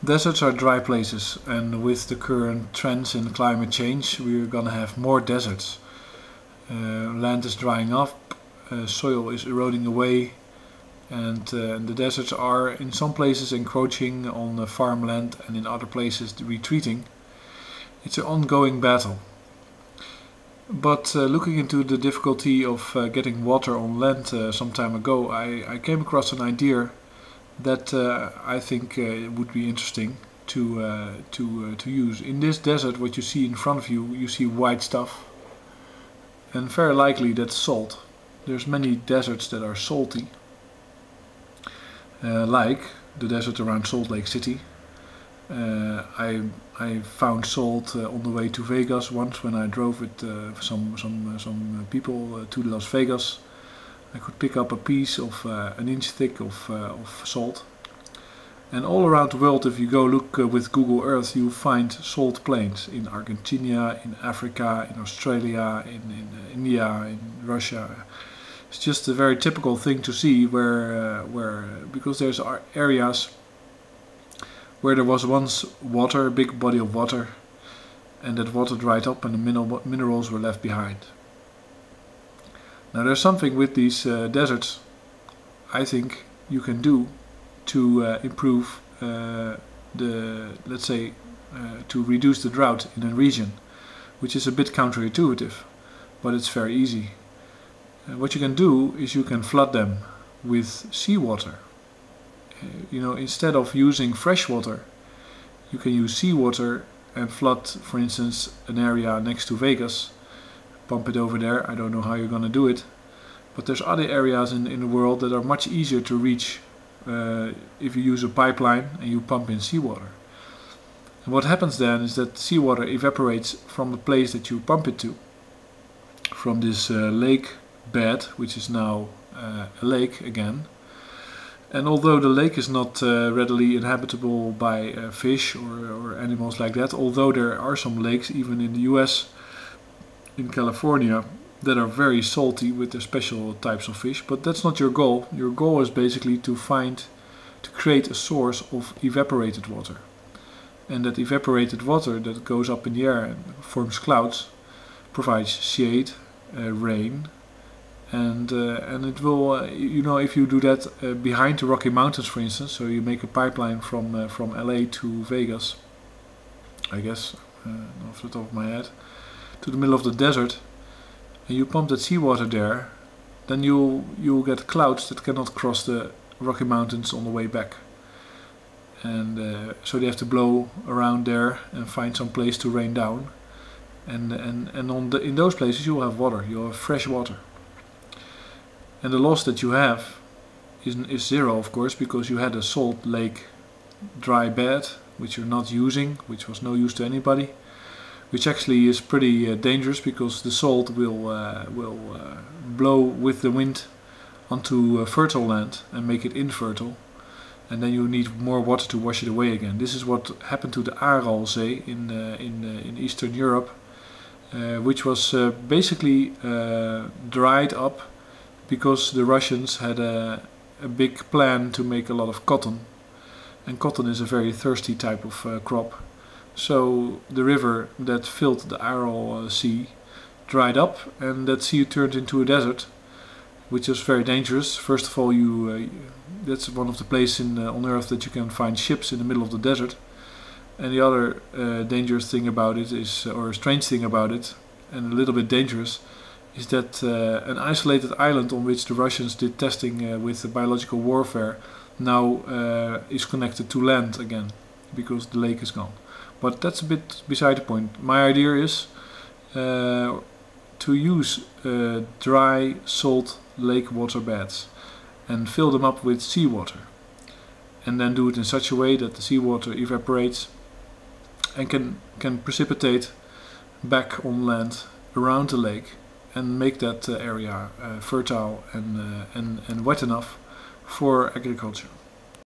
Deserts are dry places, and with the current trends in climate change, we're gonna have more deserts. Land is drying up, soil is eroding away, and the deserts are in some places encroaching on the farmland and in other places retreating. It's an ongoing battle. But looking into the difficulty of getting water on land some time ago, I came across an idea that I think would be interesting to use. In this desert, what you see in front of you, you see white stuff, and very likely that's salt. There's many deserts that are salty, like the desert around Salt Lake City. I found salt on the way to Vegas once when I drove with some people to Las Vegas. I could pick up a piece of an inch thick of salt. And all around the world, if you go look with Google Earth, you find salt plains in Argentina, in Africa, in Australia, in India, in Russia. It's just a very typical thing to see because there's areas where there was once water, a big body of water, and that water dried up and the minerals were left behind. Now there's something with these deserts I think you can do to improve let's say to reduce the drought in a region, which is a bit counterintuitive, but it's very easy. What you can do is you can flood them with seawater. Instead of using fresh water, you can use seawater and flood, for instance, an area next to Vegas. Pump it over there. I don't know how you're going to do it, but there's other areas in the world that are much easier to reach if you use a pipeline and you pump in seawater. And what happens then is that seawater evaporates from the place that you pump it to, from this lake bed, which is now a lake again. And although the lake is not readily inhabitable by fish or animals like that, although there are some lakes, even in the US, in California, that are very salty with their special types of fish, but that's not your goal. Your goal is basically to create a source of evaporated water. And that evaporated water that goes up in the air and forms clouds provides shade, rain, and it will, if you do that behind the Rocky Mountains, for instance, so you make a pipeline from LA to Vegas, I guess, off the top of my head, to the middle of the desert, and you pump that seawater there, then you'll get clouds that cannot cross the Rocky Mountains on the way back, and so they have to blow around there and find some place to rain down, and in those places you'll have water, you'll have fresh water. And the loss that you have is zero, of course, because you had a salt lake dry bed, which you're not using, which was no use to anybody, which actually is pretty dangerous because the salt will blow with the wind onto fertile land and make it infertile, and then you need more water to wash it away again. This is what happened to the Aralzee in Eastern Europe, which was basically dried up because the Russians had a big plan to make a lot of cotton, and cotton is a very thirsty type of crop. So the river that filled the Aral Sea dried up, and that sea turned into a desert, which is very dangerous. First of all, that's one of the places on Earth that you can find ships in the middle of the desert. And the other dangerous thing about it is, or a strange thing about it, and a little bit dangerous, is that an isolated island on which the Russians did testing with the biological warfare now is connected to land again, because the lake is gone. But that's a bit beside the point. My idea is to use dry salt lake water beds and fill them up with seawater, and then do it in such a way that the seawater evaporates and can precipitate back on land around the lake and make that area fertile and wet enough for agriculture.